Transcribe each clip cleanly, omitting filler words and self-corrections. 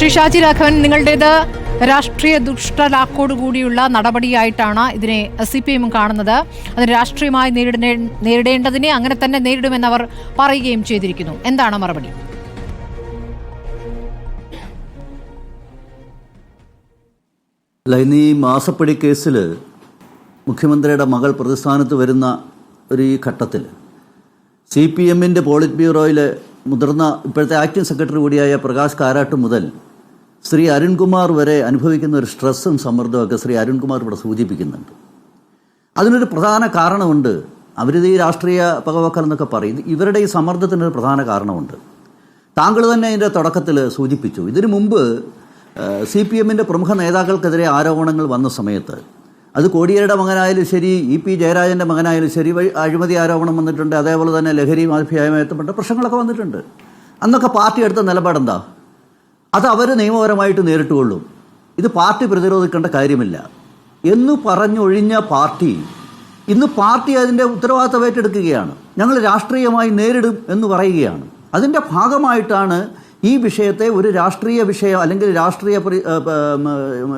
ശ്രീ ഷാജി രാഘവൻ, നിങ്ങളുടേത് രാഷ്ട്രീയ ദുഷ്ടലാക്കോടുകൂടിയുള്ള നടപടിയായിട്ടാണ് ഇതിനെ CPM കാണുന്നത്. അത് രാഷ്ട്രീയമായി നേരിടേണ്ടതിനെ അങ്ങനെ തന്നെ നേരിടുമെന്നവർ പറയുകയും ചെയ്തിരിക്കുന്നു. എന്താണ് മറുപടി? ഇന്ന് ഈ മാസപ്പടി കേസിൽ മുഖ്യമന്ത്രിയുടെ മകൾ പ്രതിസ്ഥാനത്ത് വരുന്ന ഒരു ഈ ഘട്ടത്തിൽ CPMന്റെ പോളിറ്റ് ബ്യൂറോയിലെ മുതിർന്ന ഇപ്പോഴത്തെ ആക്ടിംഗ് സെക്രട്ടറി കൂടിയായ പ്രകാശ് കാരാട്ട് മുതൽ ശ്രീ അരുൺകുമാർ വരെ അനുഭവിക്കുന്ന ഒരു സ്ട്രെസ്സും സമ്മർദ്ദമൊക്കെ ശ്രീ അരുൺകുമാർ ഇവിടെ സൂചിപ്പിക്കുന്നുണ്ട്. അതിനൊരു പ്രധാന കാരണമുണ്ട്. അവരിത് ഈ രാഷ്ട്രീയ പകവക്കൽ എന്നൊക്കെ പറയും. ഇവരുടെ ഈ സമ്മർദ്ദത്തിനൊരു പ്രധാന കാരണമുണ്ട്. താങ്കൾ തന്നെ അതിൻ്റെ തുടക്കത്തിൽ സൂചിപ്പിച്ചു. ഇതിനു മുമ്പ് CPMന്റെ പ്രമുഖ നേതാക്കൾക്കെതിരെ ആരോപണങ്ങൾ വന്ന സമയത്ത് അത് കോടിയേരിയുടെ മകനായാലും ശരി, EP ജയരാജൻ്റെ മകനായാലും ശരി, അഴിമതി ആരോപണം വന്നിട്ടുണ്ട്. അതേപോലെ തന്നെ ലഹരി മാഫിയയുമായി ബന്ധപ്പെട്ട പ്രശ്നങ്ങളൊക്കെ വന്നിട്ടുണ്ട്. അന്നൊക്കെ പാർട്ടി എടുത്ത നിലപാടെന്താ? അത് അവർ നിയമപരമായിട്ട് നേരിട്ടുകൊള്ളും, ഇത് പാർട്ടി പ്രതിരോധിക്കേണ്ട കാര്യമില്ല എന്ന് പറഞ്ഞൊഴിഞ്ഞ പാർട്ടി ഇന്ന് പാർട്ടി അതിൻ്റെ ഉത്തരവാദിത്തം ഏറ്റെടുക്കുകയാണ്. ഞങ്ങൾ രാഷ്ട്രീയമായി നേരിടും എന്ന് പറയുകയാണ്. അതിൻ്റെ ഭാഗമായിട്ടാണ് ഈ വിഷയത്തെ ഒരു രാഷ്ട്രീയ വിഷയം അല്ലെങ്കിൽ രാഷ്ട്രീയ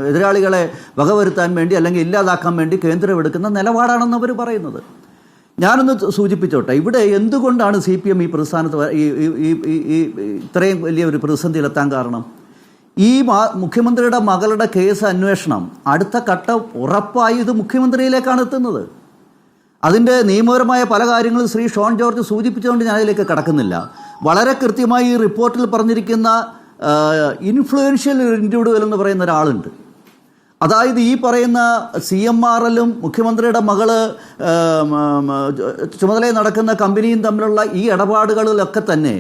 എതിരാളികളെ വകവരുത്താൻ വേണ്ടി അല്ലെങ്കിൽ ഇല്ലാതാക്കാൻ വേണ്ടി കേന്ദ്രം എടുക്കുന്ന നിലപാടാണെന്ന് അവർ പറയുന്നത്. ഞാനൊന്ന് സൂചിപ്പിച്ചോട്ടെ, ഇവിടെ എന്തുകൊണ്ടാണ് CPM ഈ പ്രതിസ്ഥാനത്ത് ഇത്രയും വലിയ ഒരു പ്രതിസന്ധിയിലെത്താൻ കാരണം? ഈ മുഖ്യമന്ത്രിയുടെ മകളുടെ കേസ് അന്വേഷണം അടുത്ത ഘട്ടം ഉറപ്പായി ഇത് മുഖ്യമന്ത്രിയിലേക്കാണ് എത്തുന്നത്. അതിൻ്റെ നിയമപരമായ പല കാര്യങ്ങളും ശ്രീ ഷോൺ ജോർജ് സൂചിപ്പിച്ചുകൊണ്ട് ഞാൻ അതിലേക്ക് കടക്കുന്നില്ല. വളരെ കൃത്യമായി ഈ റിപ്പോർട്ടിൽ പറഞ്ഞിരിക്കുന്ന ഇൻഫ്ലുവൻഷ്യൽ ഇൻഡിവിഡ്വൽ എന്ന് പറയുന്ന ഒരാളുണ്ട്. അതായത് ഈ പറയുന്ന CMRLും മുഖ്യമന്ത്രിയുടെ മകള് ചുമതലയിൽ നടക്കുന്ന കമ്പനിയും തമ്മിലുള്ള ഈ ഇടപാടുകളിലൊക്കെ തന്നെ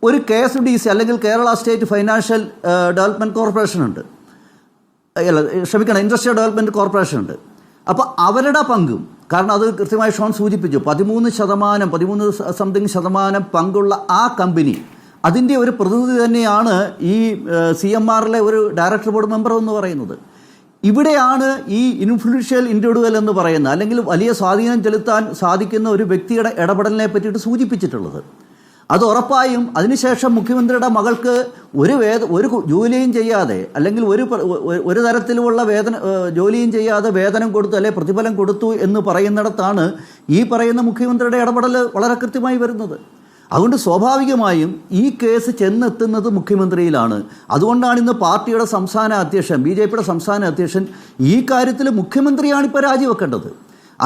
ഒരു KSDC അല്ലെങ്കിൽ Kerala state financial development corporation ഉണ്ട്, ഇൻഡസ്ട്രിയൽ ഡെവലപ്മെൻറ്റ് കോർപ്പറേഷൻ ഉണ്ട്. അപ്പോൾ അവരുടെ പങ്കും, കാരണം അത് കൃത്യമായി ഷോൺ സൂചിപ്പിച്ചു, 13% പങ്കുള്ള ആ കമ്പനി, അതിൻ്റെ ഒരു പ്രതിനിധി തന്നെയാണ് ഈ CMRലെ ഒരു ഡയറക്ടർ ബോർഡ് മെമ്പർ എന്ന് പറയുന്നത്. ഇവിടെയാണ് ഈ ഇൻഫ്ലുവൻഷ്യൽ ഇൻഡിവിഡ്വൽ എന്ന് പറയുന്ന അല്ലെങ്കിൽ വലിയ സ്വാധീനം ചെലുത്താൻ സാധിക്കുന്ന ഒരു വ്യക്തിയുടെ ഇടപെടലിനെ പറ്റിയിട്ട് സൂചിപ്പിച്ചിട്ടുള്ളത്. അത് ഉറപ്പായും അതിനുശേഷം മുഖ്യമന്ത്രിയുടെ മകൾക്ക് ഒരു ജോലിയും ചെയ്യാതെ അല്ലെങ്കിൽ ഒരു തരത്തിലുമുള്ള ജോലിയും ചെയ്യാതെ വേതനം കൊടുത്തു അല്ലെ പ്രതിഫലം കൊടുത്തു എന്ന് പറയുന്നിടത്താണ് ഈ പറയുന്ന മുഖ്യമന്ത്രിയുടെ ഇടപെടൽ വളരെ കൃത്യമായി വരുന്നത്. അതുകൊണ്ട് സ്വാഭാവികമായും ഈ കേസ് ചെന്നെത്തുന്നത് മുഖ്യമന്ത്രിയിലാണ്. അതുകൊണ്ടാണ് ഇന്ന് പാർട്ടിയുടെ സംസ്ഥാന അധ്യക്ഷൻ, BJPയുടെ സംസ്ഥാന അധ്യക്ഷൻ ഈ കാര്യത്തിൽ മുഖ്യമന്ത്രിയാണ് ഇപ്പോൾ രാജിവെക്കേണ്ടത്.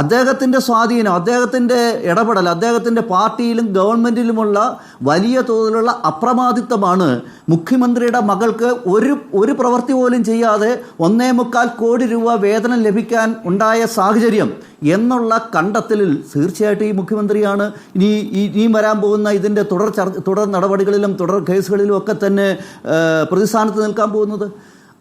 അദ്ദേഹത്തിൻ്റെ സ്വാധീനം, അദ്ദേഹത്തിൻ്റെ ഇടപെടൽ, അദ്ദേഹത്തിൻ്റെ പാർട്ടിയിലും ഗവൺമെൻറ്റിലുമുള്ള വലിയ തോതിലുള്ള അപ്രമാദിത്വമാണ് മുഖ്യമന്ത്രിയുടെ മകൾക്ക് ഒരു പ്രവൃത്തി പോലും ചെയ്യാതെ 1.25 കോടി രൂപ വേതനം ലഭിക്കാൻ ഉണ്ടായ സാഹചര്യം എന്നുള്ള കണ്ടെത്തലിൽ തീർച്ചയായിട്ടും ഈ മുഖ്യമന്ത്രിയാണ് ഇനി വരാൻ പോകുന്ന ഇതിൻ്റെ തുടർ നടപടികളിലും തുടർ കേസുകളിലും ഒക്കെ തന്നെ പ്രതിസ്ഥാനത്ത് നിൽക്കാൻ പോകുന്നത്.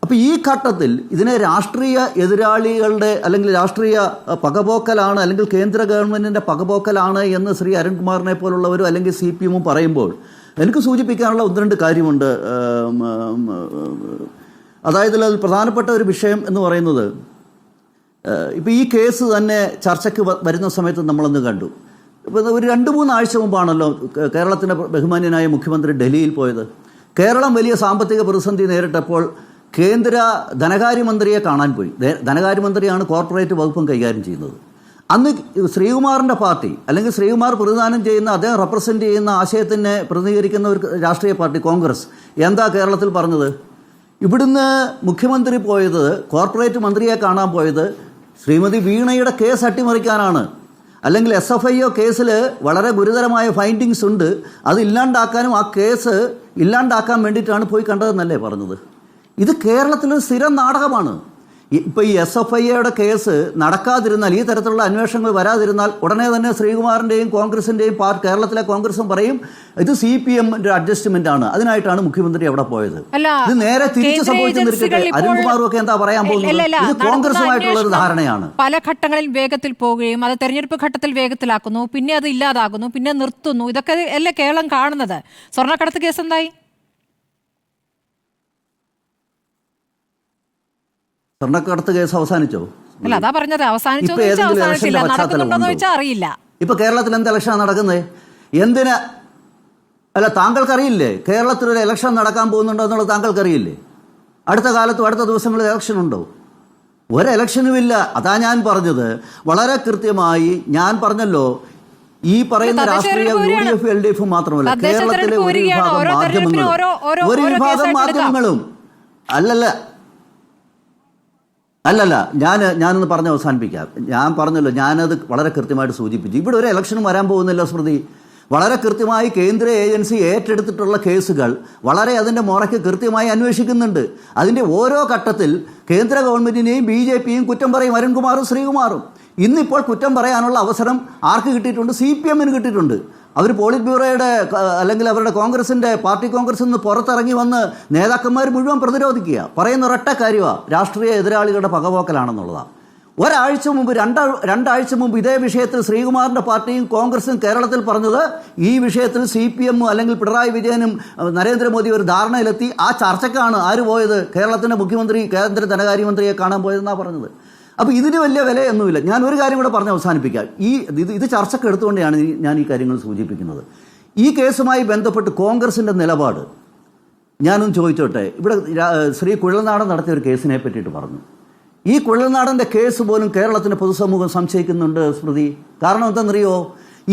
അപ്പോൾ ഈ ഘട്ടത്തിൽ ഇതിനെ രാഷ്ട്രീയ എതിരാളികളുടെ അല്ലെങ്കിൽ രാഷ്ട്രീയ പകപോക്കലാണ് അല്ലെങ്കിൽ കേന്ദ്ര ഗവൺമെൻറ്റിൻ്റെ പകപോക്കലാണ് എന്ന് ശ്രീ അരുൺകുമാറിനെ പോലുള്ളവരും അല്ലെങ്കിൽ CPMും പറയുമ്പോൾ എനിക്ക് സൂചിപ്പിക്കാനുള്ള 1-2 കാര്യമുണ്ട്. അതായത് അതിൽ പ്രധാനപ്പെട്ട ഒരു വിഷയം എന്ന് പറയുന്നത്, ഇപ്പോൾ ഈ കേസ് തന്നെ ചർച്ചയ്ക്ക് വരുന്ന സമയത്ത് നമ്മളൊന്ന് കണ്ടു. ഇപ്പോൾ ഒരു 2-3 ആഴ്ച മുമ്പാണല്ലോ കേരളത്തിൻ്റെ ബഹുമാന്യനായ മുഖ്യമന്ത്രി ഡൽഹിയിൽ പോയത്. കേരളം വലിയ സാമ്പത്തിക പ്രതിസന്ധി നേരിട്ടപ്പോൾ കേന്ദ്ര ധനകാര്യമന്ത്രിയെ കാണാൻ പോയി. ധനകാര്യമന്ത്രിയാണ് കോർപ്പറേറ്റ് വകുപ്പും കൈകാര്യം ചെയ്യുന്നത്. അന്ന് ശ്രീകുമാറിൻ്റെ പാർട്ടി അല്ലെങ്കിൽ ശ്രീകുമാർ പ്രതിദാനം ചെയ്യുന്ന, അദ്ദേഹം റെപ്രസെൻ്റ് ചെയ്യുന്ന ആശയത്തിനെ പ്രതിനിധീകരിക്കുന്ന ഒരു രാഷ്ട്രീയ പാർട്ടി കോൺഗ്രസ് എന്താ കേരളത്തിൽ പറഞ്ഞത്? ഇവിടുന്ന് മുഖ്യമന്ത്രി പോയത്, കോർപ്പറേറ്റ് മന്ത്രിയെ കാണാൻ പോയത് ശ്രീമതി വീണയുടെ കേസ് അട്ടിമറിക്കാനാണ്, അല്ലെങ്കിൽ SFIO കേസിൽ വളരെ ഗുരുതരമായ ഫൈൻഡിങ്സ് ഉണ്ട്, അത് ഇല്ലാണ്ടാക്കാനും ആ കേസ് ഇല്ലാണ്ടാക്കാൻ വേണ്ടിയിട്ടാണ് പോയി കണ്ടതെന്നല്ലേ പറഞ്ഞത്? ഇത് കേരളത്തിലൊരു സ്ഥിരം നാടകമാണ്. ഇപ്പോൾ ഈ SFIയുടെ കേസ് നടക്കാതിരുന്നാൽ, ഈ തരത്തിലുള്ള അന്വേഷണങ്ങൾ വരാതിരുന്നാൽ ഉടനെ തന്നെ ശ്രീകുമാറിൻ്റെയും കോൺഗ്രസിൻ്റെയും കേരളത്തിലെ കോൺഗ്രസും പറയും ഇത് CPMന്റെ അഡ്ജസ്റ്റ്മെന്റ് ആണ്, അതിനായിട്ടാണ് മുഖ്യമന്ത്രി അവിടെ പോയത്. ഇത് നേരെ തിരിച്ച് സംഭവിച്ചിരിക്കട്ടെ. അരുൺകുമാറും ഒക്കെ എന്താ പറയാൻ പോകുന്നത്? ഇത് കോൺഗ്രസുമായിട്ടുള്ള ഒരു ധാരണയാണ്. പല ഘട്ടങ്ങളിൽ വേഗത്തിൽ പോവുകയും അത് തെരഞ്ഞെടുപ്പ് ഘട്ടത്തിൽ വേഗത്തിലാക്കുന്നു, പിന്നെ അത് ഇല്ലാതാകുന്നു, പിന്നെ നിർത്തുന്നു. ഇതൊക്കെ അല്ലേ കേരളം കാണുന്നത്? സ്വർണ്ണക്കടത്ത് കേസ് എന്തായി? സ്വർണ്ണക്കടത്ത് കേസ് അവസാനിച്ചോ? അല്ല, അതാ പറഞ്ഞത് അവസാനിച്ചോ. അറിയില്ല. ഇപ്പൊ കേരളത്തിൽ എന്ത് ഇലക്ഷനാണ് നടക്കുന്നത്? എന്തിനാ അല്ല, താങ്കൾക്കറിയില്ലേ കേരളത്തിൽ ഒരു ഇലക്ഷൻ നടക്കാൻ പോകുന്നുണ്ടോ എന്നുള്ളത് താങ്കൾക്കറിയില്ലേ? അടുത്ത കാലത്തും അടുത്ത ദിവസങ്ങളിൽ ഇലക്ഷൻ ഉണ്ടോ? ഒരു ഇലക്ഷനുമില്ല. അതാ ഞാൻ പറഞ്ഞത്. വളരെ കൃത്യമായി ഞാൻ പറഞ്ഞല്ലോ, ഈ പറയുന്ന രാഷ്ട്രീയ UDF LDF മാത്രമല്ല, കേരളത്തിലെ ഒരു വിഭാഗം മാധ്യമങ്ങളും അല്ലല്ല ഞാനൊന്ന് പറഞ്ഞ് അവസാനിപ്പിക്കാം. ഞാൻ പറഞ്ഞല്ലോ, ഞാനത് വളരെ കൃത്യമായിട്ട് സൂചിപ്പിച്ചു. ഇവിടെ ഒരു ഇലക്ഷനും വരാൻ പോകുന്നില്ല സ്മൃതി. വളരെ കൃത്യമായി കേന്ദ്ര ഏജൻസി ഏറ്റെടുത്തിട്ടുള്ള കേസുകൾ വളരെ അതിൻ്റെ മുറയ്ക്ക് കൃത്യമായി അന്വേഷിക്കുന്നുണ്ട്. അതിൻ്റെ ഓരോ ഘട്ടത്തിൽ കേന്ദ്ര ഗവൺമെൻറ്റിനെയും BJPയും കുറ്റം പറയും, അരുൺകുമാറും ശ്രീകുമാറും. ഇന്നിപ്പോൾ കുറ്റം പറയാനുള്ള അവസരം ആർക്ക് കിട്ടിയിട്ടുണ്ട്? CPMന് കിട്ടിയിട്ടുണ്ട്. അവർ പോളിറ്റ് ബ്യൂറോയുടെ അല്ലെങ്കിൽ അവരുടെ പാർട്ടി കോൺഗ്രസിൽ നിന്ന് പുറത്തിറങ്ങി വന്ന് നേതാക്കന്മാർ മുഴുവൻ പ്രതിരോധിക്കുക. പറയുന്ന ഒരൊറ്റ കാര്യമാണ്, രാഷ്ട്രീയ എതിരാളികളുടെ പകപോക്കലാണെന്നുള്ളതാണ്. ഒരാഴ്ച മുമ്പ് രണ്ടാഴ്ച മുമ്പ് ഇതേ വിഷയത്തിൽ ശ്രീകുമാറിൻ്റെ പാർട്ടിയും കോൺഗ്രസും കേരളത്തിൽ പറഞ്ഞത് ഈ വിഷയത്തിൽ CPM അല്ലെങ്കിൽ പിണറായി വിജയനും നരേന്ദ്രമോദി ഒരു ധാരണയിലെത്തി. ആ ചർച്ചയ്ക്കാണ് ആര് പോയത്? കേരളത്തിൻ്റെ മുഖ്യമന്ത്രി, കേന്ദ്ര ധനകാര്യമന്ത്രിയെ കാണാൻ പോയതെന്നാണ് പറഞ്ഞത്. അപ്പോൾ ഇതിന് വലിയ വിലയൊന്നുമില്ല. ഞാൻ ഒരു കാര്യം കൂടെ പറഞ്ഞ് അവസാനിപ്പിക്കാം. ഇത് ചർച്ചയ്ക്ക് എടുത്തുകൊണ്ടാണ് ഞാൻ ഈ കാര്യങ്ങൾ സൂചിപ്പിക്കുന്നത്. ഈ കേസുമായി ബന്ധപ്പെട്ട് കോൺഗ്രസിൻ്റെ നിലപാട് ഞാനൊന്ന് ചോദിച്ചോട്ടെ. ഇവിടെ ശ്രീ കുഴൽനാടൻ നടത്തിയ ഒരു കേസിനെ പറ്റിയിട്ട് പറഞ്ഞു. ഈ കുഴൽനാടൻ്റെ കേസ് പോലും കേരളത്തിൻ്റെ പൊതുസമൂഹം സംശയിക്കുന്നുണ്ട് സ്മൃതി. കാരണം എന്താണെന്നറിയോ?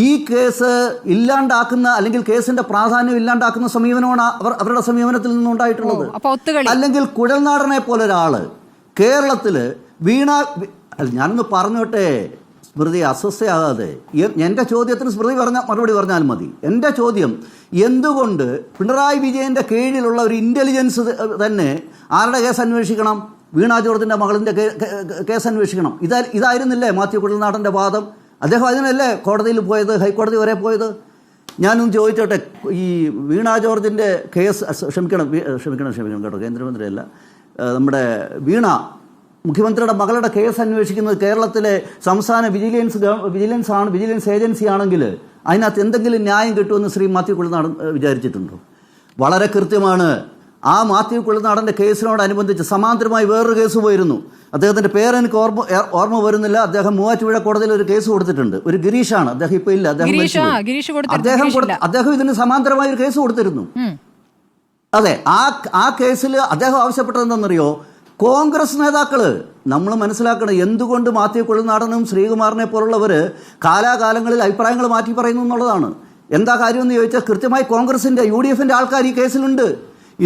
ഈ കേസ് ഇല്ലാണ്ടാക്കുന്ന അല്ലെങ്കിൽ കേസിന്റെ പ്രാധാന്യം ഇല്ലാണ്ടാക്കുന്ന സമീപനമാണ് അവരുടെ സമീപനത്തിൽ നിന്നുണ്ടായിട്ടുള്ളത്. അല്ലെങ്കിൽ കുഴൽനാടനെ പോലെ ഒരാള് കേരളത്തില് ഞാനൊന്ന് പറഞ്ഞോട്ടെ സ്മൃതി, അസ്വസ്ഥയാകാതെ. എൻ്റെ ചോദ്യത്തിന് സ്മൃതി മറുപടി പറഞ്ഞാൽ മതി. എൻ്റെ ചോദ്യം, എന്തുകൊണ്ട് പിണറായി വിജയൻ്റെ കീഴിലുള്ള ഒരു ഇൻ്റലിജൻസ് തന്നെ ആരുടെ കേസ് അന്വേഷിക്കണം? വീണ ജോർജിൻ്റെ മകളിൻ്റെ കേസ് അന്വേഷിക്കണം. ഇതായിരുന്നില്ലേ മാത്യു കുഴൽനാടൻ്റെ വാദം? അദ്ദേഹം അതിനല്ലേ കോടതിയിൽ പോയത്, ഹൈക്കോടതി വരെ പോയത്? ഞാനൊന്ന് ചോദിച്ചോട്ടെ, ഈ വീണ ജോർജിൻ്റെ കേസ് ക്ഷമിക്കണം കേട്ടോ, കേന്ദ്രമന്ത്രിയല്ല, നമ്മുടെ വീണ മുഖ്യമന്ത്രിയുടെ മകളുടെ കേസ് അന്വേഷിക്കുന്നത് കേരളത്തിലെ സംസ്ഥാന വിജിലൻസ് ഏജൻസി ആണെങ്കിൽ അതിനകത്ത് എന്തെങ്കിലും ന്യായം കിട്ടുമെന്ന് ശ്രീ മാത്യു കുഴൽനാടൻ വിചാരിച്ചിട്ടുണ്ടോ? വളരെ കൃത്യമാണ്. ആ മാത്യു കുഴൽനാടൻ്റെ കേസിനോടനുബന്ധിച്ച് സമാന്തരമായി വേറൊരു കേസ് പോയിരുന്നു. അദ്ദേഹത്തിൻ്റെ പേരെനിക്ക് ഓർമ്മ വരുന്നില്ല. അദ്ദേഹം മൂവാറ്റുപുഴ കോടതിയിൽ ഒരു കേസ് കൊടുത്തിട്ടുണ്ട്. ഒരു ഗിരീഷാണ്, അദ്ദേഹം ഇപ്പോൾ ഇല്ല, അദ്ദേഹം ഇതിന് സമാന്തരമായ ഒരു കേസ് കൊടുത്തിരുന്നു. അതെ, ആ കേസിൽ അദ്ദേഹം ആവശ്യപ്പെട്ടത് എന്താണെന്നറിയോ? കോൺഗ്രസ് നേതാക്കള് നമ്മൾ മനസ്സിലാക്കണം എന്തുകൊണ്ട് മാത്യു കുഴൽനാടനും ശ്രീകുമാറിനെ പോലുള്ളവർ കാലാകാലങ്ങളിൽ അഭിപ്രായങ്ങൾ മാറ്റി പറയുന്നു എന്നുള്ളതാണ്. എന്താ കാര്യമെന്ന് ചോദിച്ചാൽ കൃത്യമായി കോൺഗ്രസിൻ്റെ UDFൻ്റെ ആൾക്കാർ ഈ കേസിലുണ്ട്.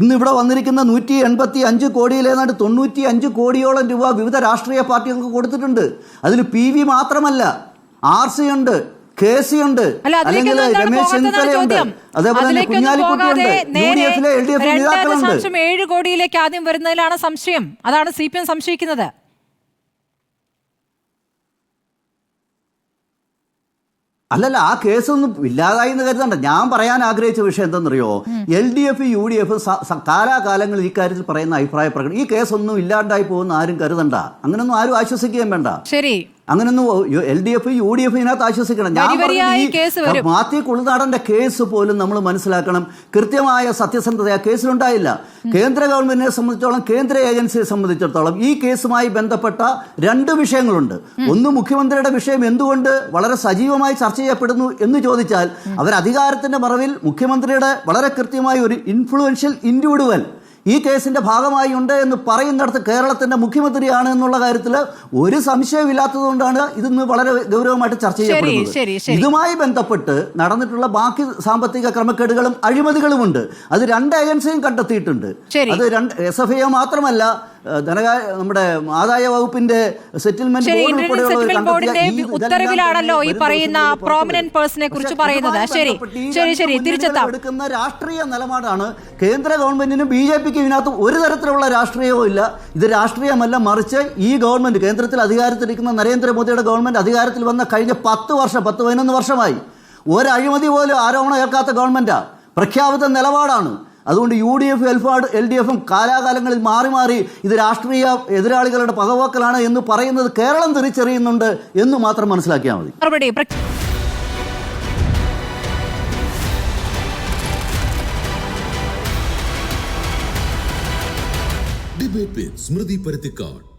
ഇന്ന് ഇവിടെ വന്നിരിക്കുന്ന 185 കോടിയിലേതാണ്ട് 95 കോടിയോളം രൂപ വിവിധ രാഷ്ട്രീയ പാർട്ടികൾക്ക് കൊടുത്തിട്ടുണ്ട്. അതിൽ PV മാത്രമല്ല, RC ഉണ്ട്, KC ഉണ്ട്, അല്ലെങ്കിൽ രമേശ് ചെന്നിത്തലയുണ്ട്, അതേപോലെ തന്നെ കുഞ്ഞാലിക്കുട്ടിയുണ്ട്, UDFലെ LDF നേതാക്കളുണ്ട്. 7 കോടിയിലേക്ക് ആദ്യം വരുന്നതിലാണ് സംശയം. അതാണ് CPM സംശയിക്കുന്നത്. അല്ലല്ല, ആ കേസൊന്നും ഇല്ലാതായി എന്ന് കരുതണ്ട. ഞാൻ പറയാൻ ആഗ്രഹിച്ച വിഷയം എന്തെന്നറിയോ? LDF UDF കാലാകാലങ്ങളിൽ ഇക്കാര്യത്തിൽ പറയുന്ന അഭിപ്രായ പ്രകടനം, ഈ കേസൊന്നും ഇല്ലാണ്ടായി പോകുന്ന ആരും കരുതണ്ട. അങ്ങനൊന്നും ആരും ആശ്വസിക്കുകയും വേണ്ട. ശരി, അങ്ങനൊന്നും LDF UDF ഇതിനകത്ത് ആശ്വസിക്കണം. ഞാൻ പറഞ്ഞ മാത്യു കുഴൽനാടന്റെ കേസ് പോലും നമ്മൾ മനസ്സിലാക്കണം, കൃത്യമായ സത്യസന്ധത ആ കേസിലുണ്ടായില്ല. കേന്ദ്ര ഗവൺമെന്റിനെ സംബന്ധിച്ചോളം, കേന്ദ്ര ഏജൻസിയെ സംബന്ധിച്ചിടത്തോളം ഈ കേസുമായി ബന്ധപ്പെട്ട 2 വിഷയങ്ങളുണ്ട്. ഒന്ന്, മുഖ്യമന്ത്രിയുടെ വിഷയം എന്തുകൊണ്ട് വളരെ സജീവമായി ചർച്ച ചെയ്യപ്പെടുന്നു എന്ന് ചോദിച്ചാൽ, അവർ അധികാരത്തിന്റെ മറവിൽ മുഖ്യമന്ത്രിയുടെ വളരെ കൃത്യമായ ഒരു ഇൻഫ്ലുവൻഷ്യൽ ഇൻഡിവിഡുവൽ ഈ കേസിന്റെ ഭാഗമായി ഉണ്ട് എന്ന് പറയുന്നിടത്ത് കേരളത്തിന്റെ മുഖ്യമന്ത്രിയാണ് എന്നുള്ള കാര്യത്തിൽ ഒരു സംശയമില്ലാത്തതുകൊണ്ടാണ് ഇതിന്ന് വളരെ ഗൗരവമായിട്ട് ചർച്ച ചെയ്യപ്പെടുന്നത്. ഇതുമായി ബന്ധപ്പെട്ട് നടന്നിട്ടുള്ള ബാക്കി സാമ്പത്തിക ക്രമക്കേടുകളും അഴിമതികളുമുണ്ട്. അത് 2 ഏജൻസിയും കണ്ടെത്തിയിട്ടുണ്ട്. അത് SFI മാത്രമല്ല, നമ്മുടെ ആദായ വകുപ്പിന്റെ സെറ്റിൽമെന്റ് ബോർഡിന്റെ ഉത്തരവിലാണല്ലോ ഈ പറയുന്ന പ്രോമിനന്റ് പേഴ്സണെ കുറിച്ച് പറയുന്നത്. ശരി, തിരിച്ചെത്താം. എടുക്കുന്ന രാഷ്ട്രീയ നിലപാടാണ് കേന്ദ്ര ഗവൺമെന്റിനും BJPക്കും. ഇതിനകത്ത് ഒരു തരത്തിലുള്ള രാഷ്ട്രീയവും ഇല്ല. ഇത് രാഷ്ട്രീയമല്ല, മറിച്ച് ഈ ഗവൺമെന്റ്, കേന്ദ്രത്തിൽ അധികാരത്തിലിരിക്കുന്ന നരേന്ദ്രമോദിയുടെ ഗവൺമെന്റ് അധികാരത്തിൽ വന്ന കഴിഞ്ഞ 10-11 വർഷമായി ഒരു അഴിമതി പോലും ആരോപണം ഏൽക്കാത്ത ഗവൺമെന്റാണ്. പ്രഖ്യാപിത നിലപാടാണ്. അതുകൊണ്ട് UDF LDFും കാലാകാലങ്ങളിൽ മാറി ഇത് രാഷ്ട്രീയ എതിരാളികളുടെ പകപോക്കലാണ് എന്ന് പറയുന്നത് കേരളം തിരിച്ചറിയുന്നുണ്ട് എന്ന് മാത്രം മനസ്സിലാക്കിയാൽ മതി. ഡിബേറ്റ് വിത്ത് സ്മൃതി പരുത്തിക്കാട്.